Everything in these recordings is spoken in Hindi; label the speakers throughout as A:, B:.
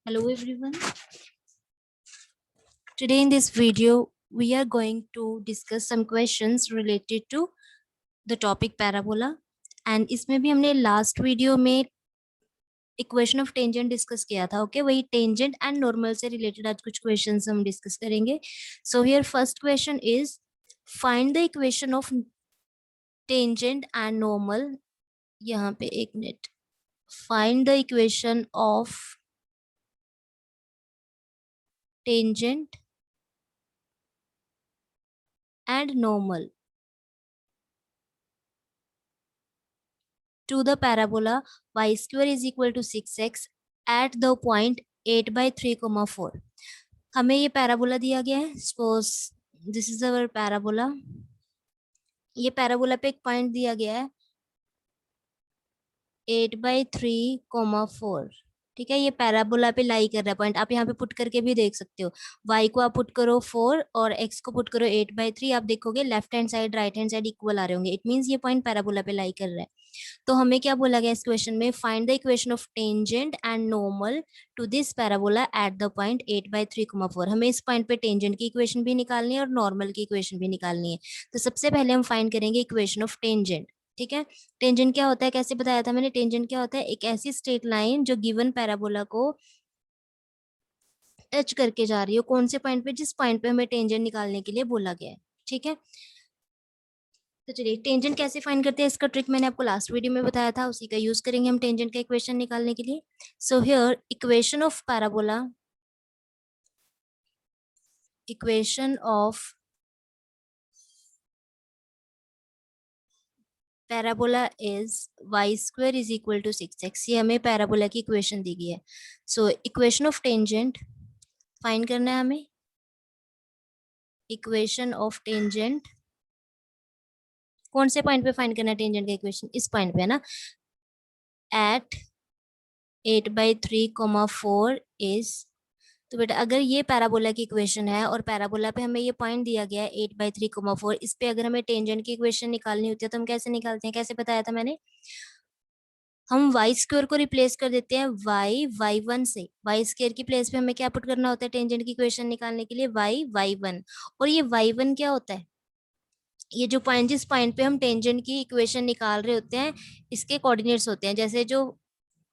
A: Hello everyone. Today in this video, we are going to discuss some questions related to the topic parabola. And इसमें भी हमने last video में equation of tangent discuss किया था. Okay, वही tangent and normal से related आज कुछ questions हम discuss करेंगे. So here first question is find the equation of tangent and normal. यहाँ पे एक minute. Find the equation of tangent and normal to the parabola y square is equal to 6x at the point 8/3, 4. हमें ये पैराबोला दिया गया है. Suppose this is our parabola. ये पैराबोला पे एक पॉइंट दिया गया है 8/3, 4. ठीक है, ये पैराबोला पे लाई कर रहा है पॉइंट. आप यहाँ पे पुट करके भी देख सकते हो. y को आप पुट करो 4 और x को पुट करो 8/3. आप देखोगे left hand side right hand side equal आ रहे होंगे. इट मींस ये पॉइंट पैराबोला पे लाई कर रहा है. तो हमें क्या बोला गया इस क्वेश्चन में, find the equation of tangent and normal to this parabola at the point 8/3, 4. हमें इस पॉइंट पे टेंजेंट की इक्वेशन भी निकालनी है और नॉर्मल की इक्वेशन भी निकालनी है. तो सबसे पहले हम फाइंड करेंगे इक्वेशन ऑफ टेंजेंट. ठीक है, टेंजेंट क्या होता है, कैसे बताया था मैंने. टेंजेंट क्या होता है, एक ऐसी स्ट्रेट लाइन जो गिवन पैराबोला को टच करके जा रही हो. कौन से पॉइंट पे, जिस पॉइंट पे हमें टेंजेंट निकालने के लिए बोला गया है. ठीक है, तो चलिए टेंजेंट कैसे फाइंड करते हैं, इसका ट्रिक मैंने आपको लास्ट वीडियो में बताया था, उसी का यूज करेंगे हम टेंजेंट का इक्वेशन निकालने के लिए. So here equation of parabola, equation of parabola is y square is equal to 6x. ये हमें पैराबोला की इक्वेशन दी गई है. So equation of tangent find करना है हमें. इक्वेशन ऑफ टेंजेंट कौन से पॉइंट पे फाइंड करना है टेंजेंट का इक्वेशन, इस पॉइंट पे है ना. एट 8/3, 4 इज, तो बेटा अगर ये पैराबोला की इक्वेशन है और पैराबोला पे हमें ये पॉइंट दिया गया है 8/3, 4, इस पे अगर हमें टेंजेंट की इक्वेशन निकालनी होती है तो हम कैसे निकालते हैं, कैसे बताया था मैंने. हम वाई स्क्वायर को रिप्लेस कर देते हैं y1 से. वाई स्क्वायर की प्लेस पे हमें क्या पुट करना होता है टेंजेंट की इक्वेशन निकालने के लिए, y1. और ये y1 क्या होता है, ये जो पॉइंट, जिस पॉइंट पे हम टेंजेंट की इक्वेशन निकाल रहे होते हैं, इसके कोऑर्डिनेट्स होते हैं. जैसे जो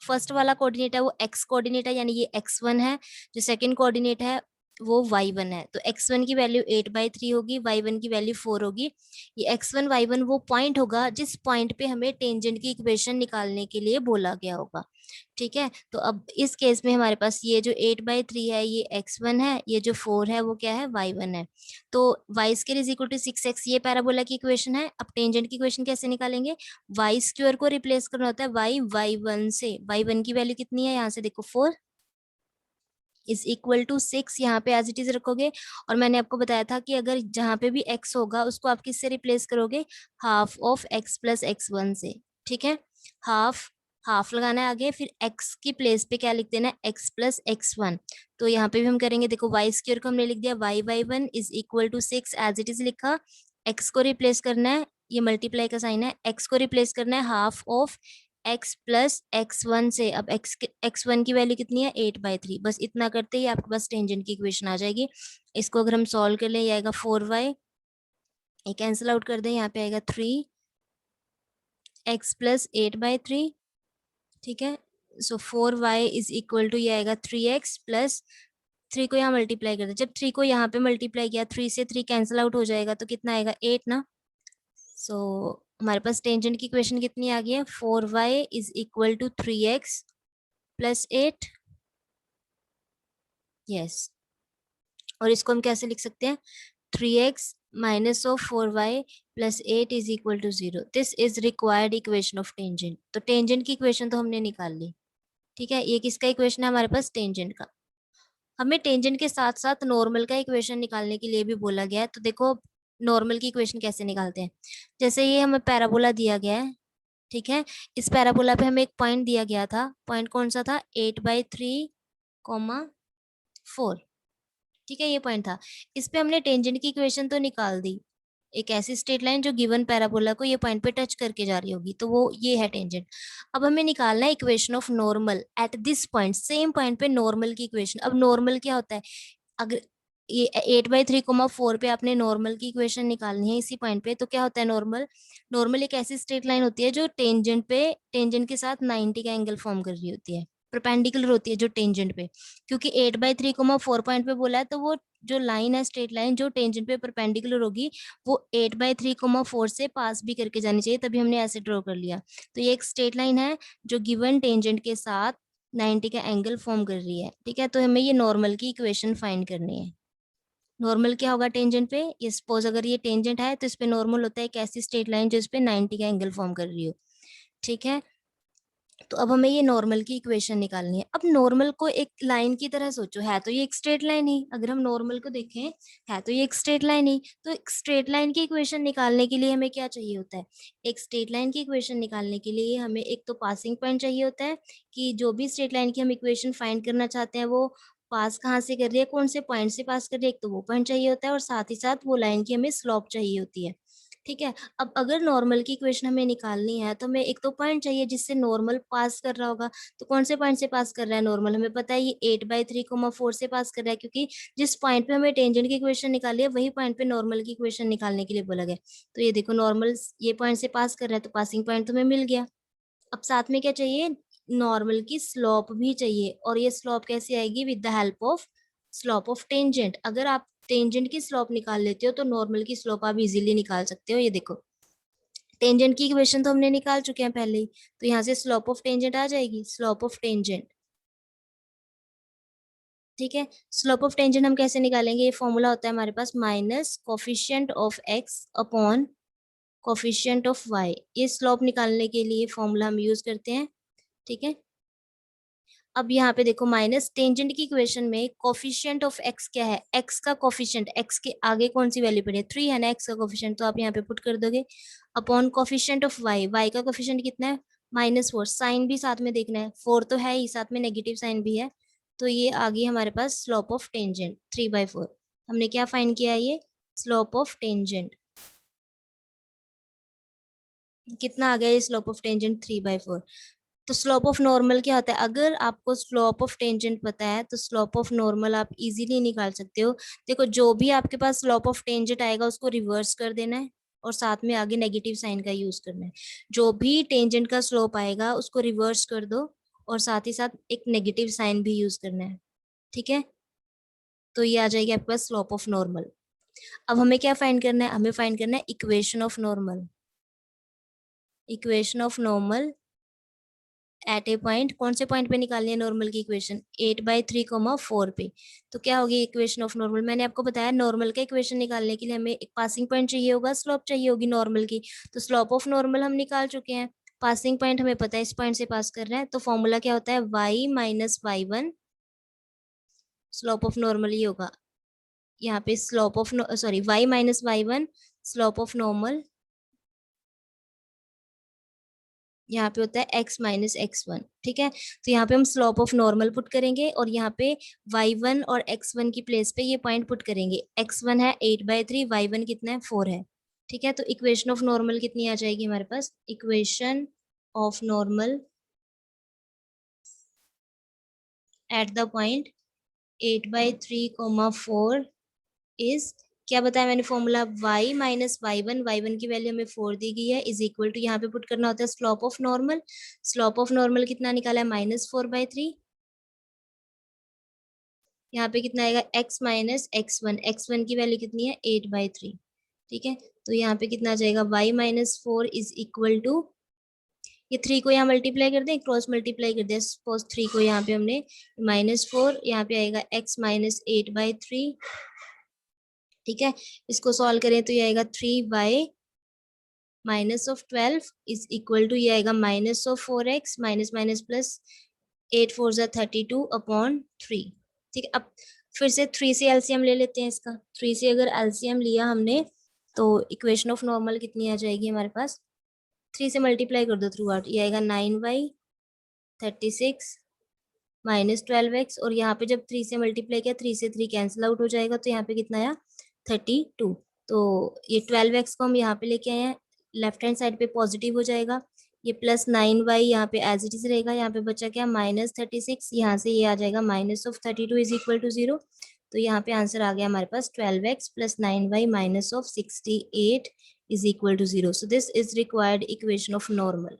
A: फर्स्ट वाला कोऑर्डिनेट है वो x कोऑर्डिनेट है, यानी ये x1 है. जो सेकंड कोऑर्डिनेट है वो y1 है. तो x1 की वैल्यू 8/3 होगी, y1 की वैल्यू 4 होगी. ये x1 y1 वो पॉइंट होगा जिस पॉइंट पे हमें टेंजेंट की इक्वेशन निकालने के लिए बोला गया होगा. ठीक है, तो अब इस केस में हमारे पास ये जो 8/3 है ये x1 है, ये जो 4 है वो क्या है, y1 है. तो y square is equal to 6x ये पैराबोला की इक्वेशन है. अब टेंजेंट की इक्वेशन कैसे निकालेंगे, वाई स्क्वायर को रिप्लेस करना होता है y1 से. y1 की वैल्यू कितनी है, यहाँ से देखो 4 इज इक्वल टू 6, यहाँ पे एज इट इज रखोगे. और मैंने आपको बताया था कि अगर जहाँ पे भी x होगा उसको आप किससे रिप्लेस करोगे, half of x plus x1 से. ठीक है, हाफ हाफ लगाना है आगे, फिर x की प्लेस पे क्या लिख देना है, x प्लस x1. तो यहाँ पे भी हम करेंगे, देखो वाई स्क्वायर को हमने लिख दिया y1 is equal to 6 as it is लिखा. x को रिप्लेस करना है, ये मल्टीप्लाई का साइन है, x को रिप्लेस करना है half of x plus x1 से. अब x1 की वैल्यू कितनी है, 8/3. बस इतना करते ही आपके पास टेंजेंट की इक्वेशन आ जाएगी. इसको अगर हम सॉल्व कर ले, ये आएगा 4y, ये कैंसिल आउट कर दे, यहाँ पे आएगा 3x प्लस 8/3. ठीक है, सो 4y इज इक्वल टू, ये आएगा 3x प्लस 3 को यहाँ मल्टीप्लाई कर दे. जब 3 को यहाँ पे मल्टीप्लाई किया, 3 से 3 कैंसिल आउट हो जाएगा, तो कितना आएगा 8 ना. सो हमारे पास टेंजेंट की इक्वेशन कितनी आ गई है, 4y is equal to 3x plus 8. Yes, और इसको हम कैसे लिख सकते हैं, 3x minus of 4y plus 8 is equal to 0. This is required equation of tangent. तो टेंजेंट की इक्वेशन तो हमने निकाल ली. ठीक है, ये किसका इक्वेशन है हमारे पास, टेंजेंट का. हमें टेंजेंट के साथ साथ नॉर्मल का इक्वेशन निकालने के लिए भी बोला गया है. तो देखो नॉर्मल की इक्वेशन कैसे निकालते हैं. जैसे ये हमें पैराबोला दिया गया है. ठीक है, इस पैराबोला पे हमें एक पॉइंट दिया गया था. पॉइंट कौन सा था, 8/3, 4. ठीक है, ये पॉइंट था. इस पे हमने टेंजेंट की इक्वेशन तो निकाल दी. एक ऐसी स्ट्रेट लाइन जो गिवन पैराबोला को ये पॉइंट पे टच करके जा रही होगी, तो वो ये है टेंजेंट। अब हमें निकालना है equation of normal at this point, same point पे नॉर्मल की इक्वेशन। अब नॉर्मल क्या होता है, अगर ये 8/3,4 पे आपने नॉर्मल की इक्वेशन निकालनी है इसी पॉइंट पे, तो क्या होता है नॉर्मल, नॉर्मल एक ऐसी स्ट्रेट लाइन होती है जो टेंजेंट के साथ 90 का एंगल फॉर्म कर रही होती है, परपेंडिकुलर होती है जो टेंजेंट पे। क्योंकि 8/3,4 पॉइंट पे बोला है, तो वो जो लाइन है स्ट्रेट लाइन जो टेंजेंट पे परपेंडिकुलर होगी, वो 8/3,4 से पास भी करके जानी चाहिए, तभी हमने ऐसे ड्रॉ कर लिया। तो ये एक स्ट्रेट लाइन है जो गिवन टेंजेंट के साथ 90 का एंगल फॉर्म कर रही है। ठीक है, तो हमें ये नॉर्मल की इक्वेशन फाइंड करनी है। नॉर्मल क्या होगा टेंजेंट पे, ये सपोज अगर ये टेंजेंट है तो इस पे नॉर्मल होता है एक ऐसी स्ट्रेट लाइन जो इस पे 90 का एंगल फॉर्म कर रही हो। ठीक है, तो अब हमें ये नॉर्मल की इक्वेशन निकालनी है। अब नॉर्मल को एक लाइन की तरह सोचो, है तो ये एक स्ट्रेट लाइन ही, अगर हम नॉर्मल को देखें है तो ये एक स्ट्रेट लाइन ही। तो एक स्ट्रेट लाइन की इक्वेशन निकालने के लिए हमें क्या चाहिए होता है, एक स्ट्रेट लाइन की इक्वेशन निकालने के लिए हमें एक तो पासिंग पॉइंट चाहिए होता है, कि जो भी स्ट्रेट लाइन की हम इक्वेशन फाइंड करना चाहते हैं वो पास कहाँ से कर रही है, कौन से पॉइंट से पास कर रही है, एक तो वो पॉइंट चाहिए होता है, और साथ ही साथ वो लाइन की हमें स्लोप चाहिए होती है। ठीक है, अब अगर नॉर्मल की इक्वेशन हमें निकालनी है तो हमें एक तो पॉइंट चाहिए जिससे नॉर्मल पास कर रहा होगा। तो कौन से पॉइंट से पास कर रहा है नॉर्मल, हमें पता है ये 8/3,4 से पास कर रहा है, क्योंकि जिस पॉइंट पे हमें टेंजेंट की इक्वेशन निकाली है वही पॉइंट पे नॉर्मल की इक्वेशन निकालने के लिए बोला गया। तो ये देखो नॉर्मल ये पॉइंट से पास कर रहा है, तो पासिंग पॉइंट तो हमें मिल गया। अब साथ में क्या चाहिए, नॉर्मल की स्लोप भी चाहिए, और ये स्लोप कैसे आएगी, with the help of slope of tangent. अगर आप टेंजेंट की स्लोप निकाल लेते हो तो नॉर्मल की स्लोप आप इजीली निकाल सकते हो। ये देखो टेंजेंट की इक्वेशन तो हमने निकाल चुके हैं पहले ही, तो यहाँ से स्लोप ऑफ टेंजेंट आ जाएगी, स्लोप ऑफ टेंजेंट। ठीक है, स्लोप ऑफ टेंजेंट हम कैसे निकालेंगे, ये फॉर्मूला होता है हमारे पास minus coefficient of x upon coefficient of y. ये स्लोप निकालने के लिए फॉर्मूला हम यूज करते हैं। ठीक है, अब यहाँ पे देखो माइनस टेंजेंट की इक्वेशन में कोफिशिएंट ऑफ एक्स क्या है, एक्स का कोफिशिएंट, एक्स के आगे कौन सी वैल्यू पड़ी है 3 है ना एक्स का कोफिशिएंट, तो आप यहाँ पे पुट कर दोगे upon coefficient of y, y का कोफिशिएंट कितना है -4, साइन भी साथ में देखना है, 4 तो है ही, साथ में नेगेटिव साइन भी है। तो ये आ गई हमारे पास स्लोप ऑफ टेंजेंट 3/4। हमने क्या फाइंड किया, ये स्लोप ऑफ टेंजेंट कितना आ गया, ये स्लोप ऑफ टेंजेंट 3/4। तो स्लोप ऑफ नॉर्मल क्या होता है, अगर आपको स्लोप ऑफ टेंजेंट पता है तो स्लोप ऑफ नॉर्मल आप इजीली निकाल सकते हो। देखो जो भी आपके पास स्लोप ऑफ टेंजेंट आएगा उसको रिवर्स कर देना है, और साथ में आगे नेगेटिव साइन का यूज करना है। जो भी टेंजेंट का स्लोप आएगा उसको रिवर्स कर दो, और साथ ही साथ एक नेगेटिव साइन भी यूज करना है। ठीक है, तो ये आ जाएगी आपके पास स्लोप ऑफ नॉर्मल। अब हमें क्या फाइंड करना है, हमें फाइंड करना है equation of normal. Equation of normal eight A point, कौन से पॉइंट पे निकालनी है नॉर्मल की इक्वेशन, 8/3,4 पे। तो क्या होगी इक्वेशन ऑफ नॉर्मल, मैंने आपको बताया नॉर्मल का इक्वेशन निकालने के लिए हमें एक पासिंग पॉइंट चाहिए होगा, स्लोप चाहिए होगी नॉर्मल की। तो स्लोप ऑफ नॉर्मल हम निकाल चुके हैं, पासिंग पॉइंट हमें पता है इस पॉइंट से पास कर रहा है, तो फॉर्मूला क्या होता है y - y1, slope of normal ये होगा यहाँ पे slope of sorry y - y1 slope of normal, यहाँ पे होता है x - x1। ठीक है, तो यहाँ पे हम स्लोप ऑफ नॉर्मल पुट करेंगे, और यहाँ पे y1 और x1 की प्लेस पे ये पॉइंट पुट करेंगे। x1 है 8/3, y1 कितना है 4 है। ठीक है, तो इक्वेशन ऑफ नॉर्मल कितनी आ जाएगी हमारे पास, equation of normal at the point 8/3, 4 is, क्या बताया मैंने फॉर्मूला y - y1, y1 की वैल्यू हमें 4 दी गई है, इज इक्वल टू यहाँ पे पुट करना होता है slope of normal. Slope of normal कितना निकाला है -4/3, यहाँ पे कितना आएगा x - x1, x1 की वैल्यू कितनी है 8/3। ठीक है, तो यहाँ पे कितना आ जाएगा y - 4 इज इक्वल टू, ये 3 को यहाँ मल्टीप्लाई कर दें, क्रॉस मल्टीप्लाई कर दें, सपोज 3 को यहाँ पे हमने -4, यहाँ पे आएगा x - 8/3। ठीक है, इसको सॉल्व करें तो ये आएगा 3y -12 इज इक्वल टू, ये आएगा -4x, माइनस माइनस प्लस, 8 4 जा 32 अपॉन 3। ठीक है, अब फिर से 3 से एलसीएम ले लेते हैं इसका, 3 से अगर एलसीएम लिया हमने तो इक्वेशन ऑफ नॉर्मल कितनी आ जाएगी हमारे पास, 3 से मल्टीप्लाई कर दो थ्रू आउट, ये आएगा 9y 36 -12x, और यहाँ पे जब 3 से मल्टीप्लाई किया 3 से 3 कैंसिल आउट हो जाएगा, तो यहाँ पे कितना आया 32। तो ये 12x को हम यहाँ पे लेके आए हैं, लेफ्ट हैंड साइड पे पॉजिटिव हो जाएगा, ये प्लस 9y यहाँ पे एज इट इज रहेगा, यहाँ पे बचा क्या -36, यहाँ से ये आ जाएगा -32 इज इक्वल टू 0। तो यहाँ पे आंसर आ गया हमारे पास 12x plus 9y -68 is equal to 0। So this is required equation of normal.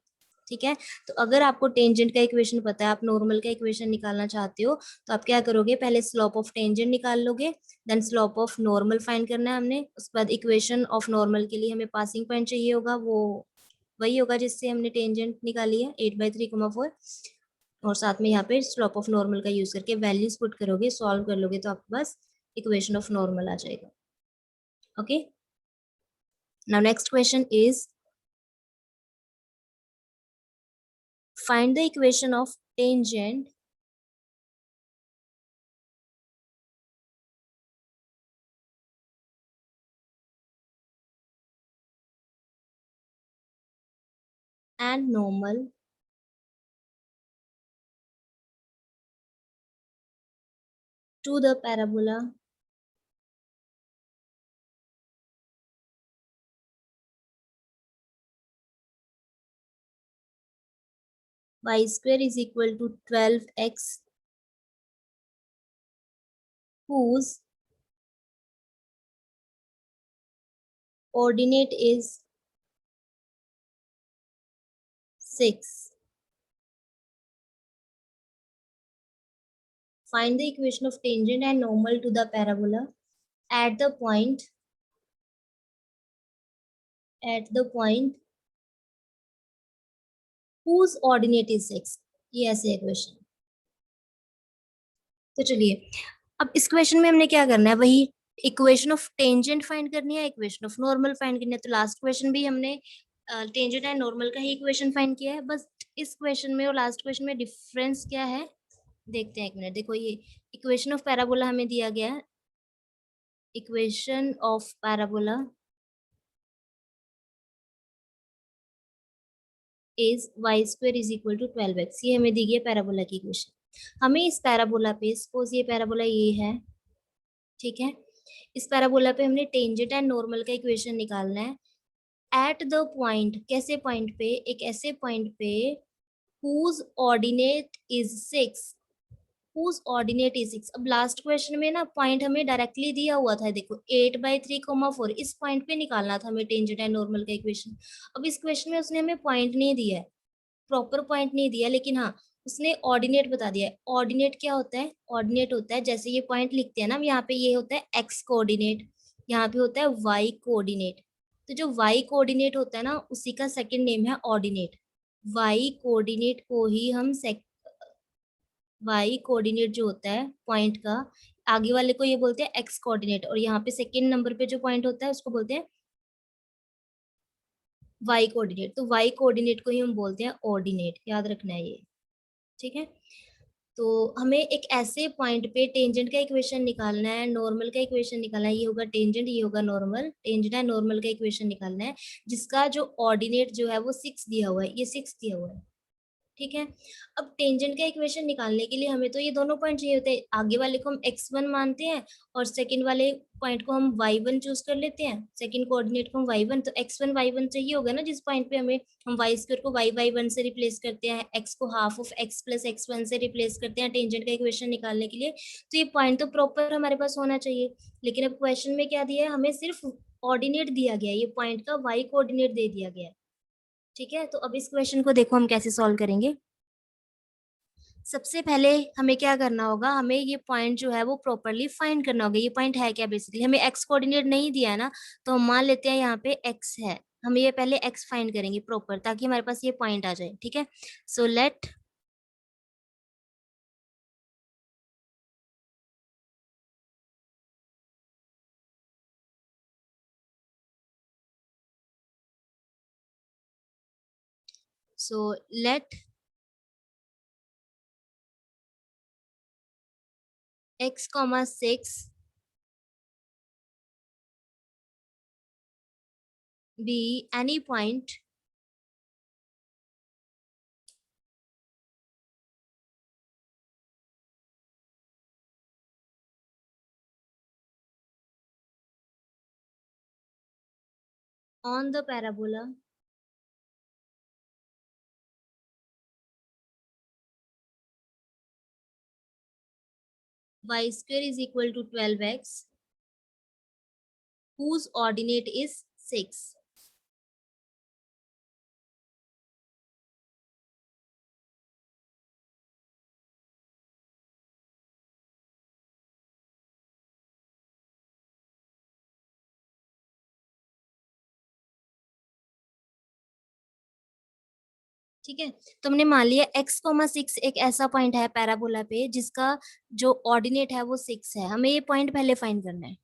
A: ठीक है, तो अगर आपको टेंजेंट का इक्वेशन पता है, आप नॉर्मल का इक्वेशन निकालना चाहते हो, तो आप क्या करोगे, पहले स्लोप ऑफ टेंजेंट निकाल लोगे, then slope of normal find करना है हमने, उसके बाद इक्वेशन ऑफ नॉर्मल के लिए हमें पासिंग पॉइंट चाहिए होगा, वो वही होगा जिससे हमने टेंजेंट निकाली है 8/3,4, और साथ में यहाँ पे स्लोप ऑफ नॉर्मल का यूज करके वैल्यूज पुट करोगे, सॉल्व कर लोगे, तो आपके पास इक्वेशन ऑफ नॉर्मल आ जाएगा। Okay, now next question is find the equation of tangent and normal to the parabola y square is equal to 12x whose ordinate is 6. Find the equation of tangent and normal to the parabola at the point whose ordinate is 6. ये ऐसे है क्वेश्चन। तो चलिए, अब इस क्वेश्चन में हमने क्या करना है, वही इक्वेशन ऑफ टेंजेंट फाइंड करनी है, इक्वेशन ऑफ नॉर्मल फाइंड करनी है। तो लास्ट क्वेश्चन भी हमने टेंजेंट एंड नॉर्मल का ही इक्वेशन फाइंड किया है, बस इस क्वेश्चन में और लास्ट क्वेश्चन में डिफरेंस क्या है देखते हैं। एक मिनट, देखो ये इक्वेशन ऑफ पैराबोला हमें दिया गया है, equation of parabola is y square is equal to 12x, ये हमें दी गई है पैराबोला की इक्वेशन। हमें इस पैराबोला पे, सपोज ये पैराबोला ये है, ठीक है, इस पैराबोला पे हमने टेंजेंट एंड नॉर्मल का इक्वेशन निकालना है एट द पॉइंट, कैसे पॉइंट पे, एक ऐसे पॉइंट पे whose ordinate is 6, whose ordinate is 6। अब लास्ट क्वेश्चन में ना पॉइंट हमें डायरेक्टली दिया हुआ था, देखो 8/3,4, इस पॉइंट पे निकालना था हमें टेंजेंट एंड नॉर्मल का इक्वेशन। अब इस क्वेश्चन में उसने हमें पॉइंट नहीं दिया है, प्रॉपर पॉइंट नहीं दिया, लेकिन हाँ उसने ऑर्डिनेट बता दिया है। ऑर्डिनेट क्या होता है, ऑर्डिनेट होता है जैसे ये पॉइंट लिखते हैं ना, यहाँ पे ये होता है एक्स कोऑर्डिनेट, यहाँ पे होता है वाई कोऑर्डिनेट। तो जो वाई कोऑर्डिनेट होता है ना, उसी का सेकंड नेम है ऑर्डिनेट। वाई कोऑर्डिनेट को ही हम वाई कोऑर्डिनेट जो होता है पॉइंट का, आगे वाले को ये बोलते हैं एक्स कोऑर्डिनेट, और यहाँ पे सेकंड नंबर पे जो पॉइंट होता है उसको बोलते हैं वाई कोऑर्डिनेट। तो वाई कोऑर्डिनेट को ही हम बोलते हैं ऑर्डिनेट, याद रखना है ये। ठीक है, तो हमें एक ऐसे पॉइंट पे टेंजेंट का इक्वेशन निकालना है, नॉर्मल का इक्वेशन निकालना है, ये होगा टेंजेंट, ये होगा नॉर्मल, टेंजेंट है नॉर्मल का इक्वेशन निकालना है, जिसका जो ऑर्डिनेट जो है वो 6 दिया हुआ है, ये 6 दिया हुआ है। ठीक है, अब टेंजेंट का इक्वेशन निकालने के लिए हमें तो ये दोनों पॉइंट चाहिए होते हैं, आगे वाले को हम x1 मानते हैं और सेकंड वाले पॉइंट को हम y1 चूज कर लेते हैं, सेकंड कोऑर्डिनेट को हम y1, तो x1 y1 चाहिए होगा ना, जिस पॉइंट पे हमें हम y स्क्वायर को y1 से रिप्लेस करते हैं, x को half of x plus x1 से रिप्लेस करते हैं टेंजेंट का इक्वेशन निकालने के लिए। तो ये पॉइंट तो प्रॉपर हमारे पास होना चाहिए, लेकिन अब क्वेश्चन में क्या दिया है, हमें सिर्फ ऑर्डिनेट दिया गया है, ये पॉइंट का y कोऑर्डिनेट दे दिया गया है। ठीक है, तो अब इस क्वेश्चन को देखो हम कैसे सॉल्व करेंगे। सबसे पहले हमें क्या करना होगा, हमें ये पॉइंट जो है वो प्रॉपरली फाइंड करना होगा। ये पॉइंट है क्या, बेसिकली हमें एक्स कोऑर्डिनेट नहीं दिया है ना, तो हम मान लेते हैं यहाँ पे एक्स है, हम ये पहले एक्स फाइंड करेंगे प्रॉपर, ताकि हमारे पास ये पॉइंट आ जाए। ठीक है, so let so let x, 6 be any point on the parabola y square is equal to 12x whose ordinate is 6. ठीक है, तो हमने मान लिया x,6 एक ऐसा पॉइंट है पैराबोला पे जिसका जो ऑर्डिनेट है वो 6 है। हमें ये पॉइंट पहले फाइंड करना है।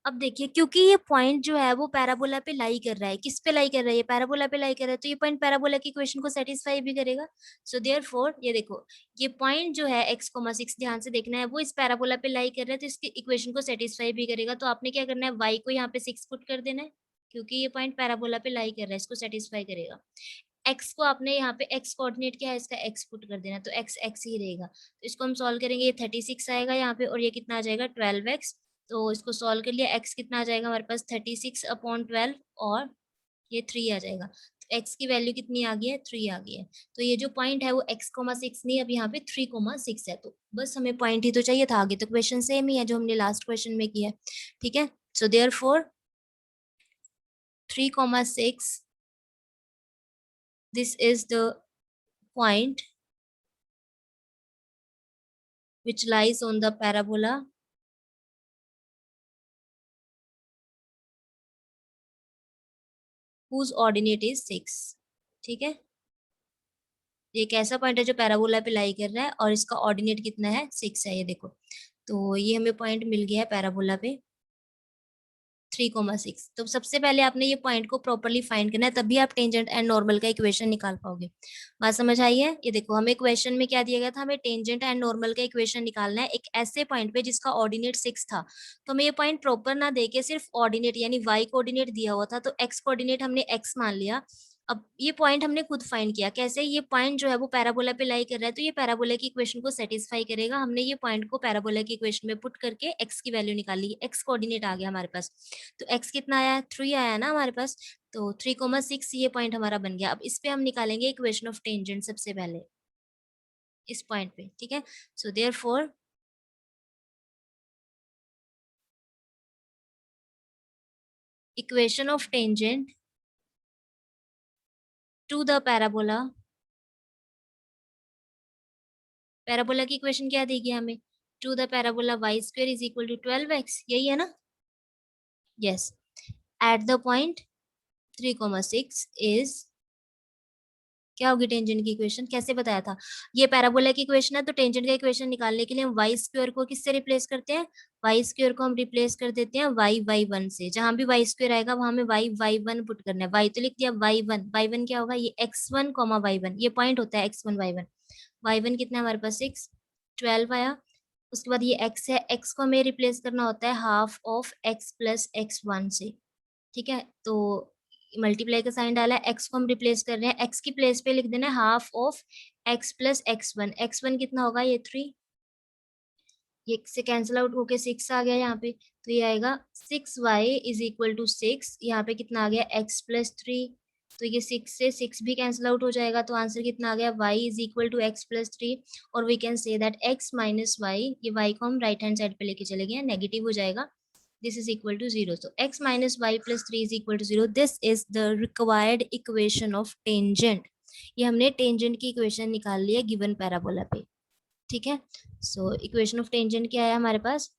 A: अब देखिए, क्योंकि ये पॉइंट जो है वो पैराबोला पे लाई कर रहा है, किस पे लाई कर रहा है, ये पैराबोला पे लाई कर रहा है, तो ये पॉइंट पैराबोला की इक्वेशन को सेटिस्फाई भी करेगा। सो देयरफॉर ये देखो, ये पॉइंट जो है x,6 ध्यान से देखना है, वो इस पैराबोला पे लाई कर रहा है, तो इसकी इक्वेशन को सेटिस्फाई भी करेगा। तो आपने क्या करना है, y को यहाँ पे 6 पुट कर देना है, क्योंकि ये पॉइंट पैराबोला पे लाई कर रहा है, इसको सेटिस्फाई करेगा। x को आपने यहाँ पे x कोऑर्डिनेट क्या है, इसका x पुट कर देना, तो x ही रहेगा। तो इसको हम सॉल्व करेंगे, ये 36 आएगा यहाँ पे, और ये कितना आ जाएगा 12x। तो इसको सॉल्व कर लिया, x कितना आ जाएगा हमारे पास 36/12 और ये 3 आ जाएगा। तो x की वैल्यू कितनी आ गई है, 3 आ गई है। तो ये जो पॉइंट है वो x,6 नहीं, अब यहाँ पे 3,6 है। तो बस हमें पॉइंट ही तो चाहिए था, आगे तो क्वेश्चन सेम ही है जो हमने लास्ट क्वेश्चन में किया है। ठीक है, so therefore 3,6 this is the point which lies on the parabola whose ordinate is 6। ठीक है, ये एक ऐसा पॉइंट है जो पैराबोला पे लाई कर रहा है और इसका ऑर्डिनेट कितना है, 6 है। ये देखो, तो ये हमें पॉइंट मिल गया है पैराबोला पे 3,6। तो सबसे पहले आपने ये पॉइंट को प्रॉपरली फाइंड करना है, तभी आप टेंजेंट एंड नॉर्मल का इक्वेशन निकाल पाओगे। बात समझ आई है? ये देखो, हमें क्वेश्चन में क्या दिया गया था, हमें टेंजेंट एंड नॉर्मल का इक्वेशन निकालना है एक ऐसे पॉइंट पे जिसका ऑर्डिनेट 6 था। तो हमें ये पॉइंट प्रॉपर ना देके सिर्फ ऑर्डिनेट यानी वाई कोऑर्डिनेट दिया हुआ था, तो एक्स कोऑर्डिनेट हमने एक्स मान लिया। अब ये पॉइंट हमने खुद फाइंड किया कैसे, ये पॉइंट जो है वो पैराबोला पे लाई कर रहा है, तो ये पैराबोला की इक्वेशन को सेटिस्फाई करेगा। हमने ये पॉइंट को पैराबोला की इक्वेशन में पुट करके एक्स की वैल्यू निकाल ली, एक्स कोऑर्डिनेट आ गया हमारे पास। तो x कितना आया, 3 आया ना हमारे पास। तो 3,6 ये पॉइंट हमारा बन गया। अब इस पे हम निकालेंगे इक्वेशन ऑफ टेंजेंट सबसे पहले इस पॉइंट पे। ठीक है, so therefore equation of tangent to the parabola, parabola की इक्वेशन क्या देगी हमें, to the parabola y square is equal to 12x, यही है ना। Yes, at the point 3,6 is क्या होगी टेंजेंट की इक्वेशन, कैसे बताया था, ये पैराबोला की इक्वेशन है, तो टेंजेंट का इक्वेशन निकालने के लिए हम वाई स्क्वायर को किससे रिप्लेस करते हैं, वाई स्क्वायर को हम रिप्लेस कर देते हैं y/1 से। जहां भी वाई स्क्वायर आएगा वहां में y/1 पुट करना है। y तो लिख दिया, y1 क्या होगा, ये x1, y1, ये पॉइंट होता है x1 y1। y1 कितना है हमारे पास 6, 12 आया। उसके बाद ये x है, x को हमें रिप्लेस करना होता है half of x plus x1 से। ठीक है, तो मल्टीप्लाई का साइन डाला है, एक्स को हम रिप्लेस कर रहे हैं, एक्स की प्लेस पे लिख देना है half of x plus x1 कितना होगा, ये 3, ये से कैंसिल आउट होके 6 आ गया यहाँ पे। तो ये आएगा 6y इज इक्वल टू 6, यहाँ पे कितना आ गया x+3। तो ये 6 से 6 भी कैंसिल आउट हो जाएगा, तो आंसर कितना आ गया, y is equal to x+3। और we can say that x minus y, ये y को हम राइट हैंड साइड पे लेके चले गए, नेगेटिव हो जाएगा, this is equal to 0. So x minus y plus 3 is equal to 0. This is the required equation of tangent. ये हमने टेंजेंट की इक्वेशन निकाल ली है गिवन पैराबोला पे। ठीक है, सो इक्वेशन ऑफ टेंजेंट क्या है हमारे पास,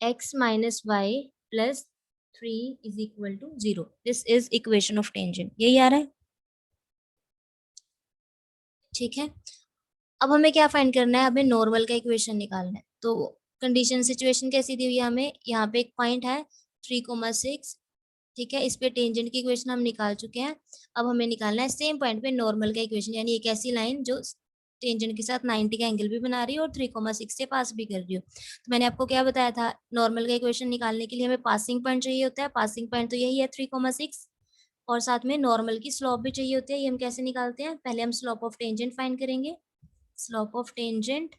A: x minus y plus 3 is equal to 0. This is equation of tangent. यही आ रहा है। ठीक है, अब हमें क्या फाइंड करना है, हमें नॉर्मल का इक्वेशन निकालना है। तो कंडीशन सिचुएशन कैसी दी हुई है हमें, यहाँ पे एक पॉइंट है 3,6। ठीक है, इस पे टेंजेंट की इक्वेशन हम निकाल चुके हैं। अब हमें निकालना है सेम पॉइंट पे नॉर्मल का इक्वेशन, यानी एक ऐसी लाइन जो टेंजेंट के साथ 90 का एंगल भी बना रही है और 3,6 से पास भी कर रही हो। तो मैंने आपको क्या बताया था, नॉर्मल का इक्वेशन निकालने के लिए हमें पासिंग पॉइंट चाहिए होता है। पासिंग पॉइंट तो यही है 3,6, और साथ में नॉर्मल की स्लोप भी चाहिए होती है। ये हम कैसे निकालते हैं, पहले हम स्लोप ऑफ टेंजेंट फाइंड करेंगे। स्लोप ऑफ टेंजेंट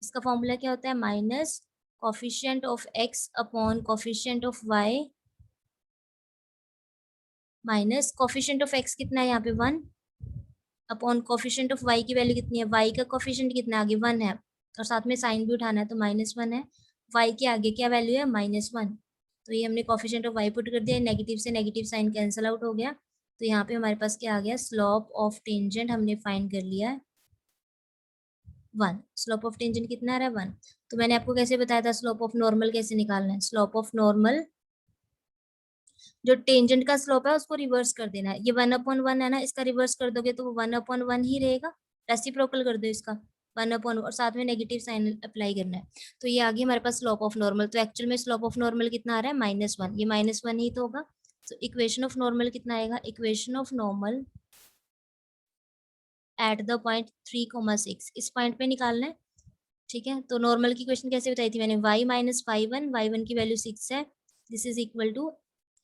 A: इसका फॉर्मूला क्या होता है, minus coefficient of x upon coefficient of y, minus coefficient of x कितना है यहाँ पे 1 अपॉन कोफिशिएंट ऑफ वाई की वैल्यू कितनी है, वाई का कोफिशिएंट कितना है आगे 1 है और साथ में साइन भी उठाना है तो -1 है, वाई के आगे क्या वैल्यू है -1, तो ये हमने कोफिशिएंट ऑफ वाई पुट कर दिया, नेगेटिव से नेगेटिव साइन कैंसिल आउट हो गया, तो यहाँ पे हमारे पास क्या आ गया, स्लोप ऑफ टेंजेंट हमने फाइंड कर लिया है 1। स्लोप ऑफ टेंजेंट कितना आ रहा है 1। तो मैंने आपको कैसे बताया था स्लोप ऑफ नॉर्मल कैसे निकालना है, स्लोप ऑफ नॉर्मल जो टेंजेंट का स्लोप है उसको रिवर्स कर देना है, ये 1/1 है ना, इसका रिवर्स कर दोगे तो वो 1/1 ही रहेगा, रेसिप्रोकल कर दो इसका 1/, और साथ में नेगेटिव साइन अप्लाई करना है, तो ये आ गया हमारे पास स्लोप ऑफ नॉर्मल। तो एक्चुअल में स्लोप ऑफ नॉर्मल कितना आ रहा है -1, ये -1 ही तो होगा, तो इक्वेशन ऑफ नॉर्मल कितना आएगा, equation of normal at the point 3,6, इस पॉइंट पे निकालना है, ठीक है। तो नॉर्मल की क्वेश्चन कैसे बताई थी मैंने, y माइनस y1, y1 की वैल्यू 6 है, दिस इज इक्वल टू,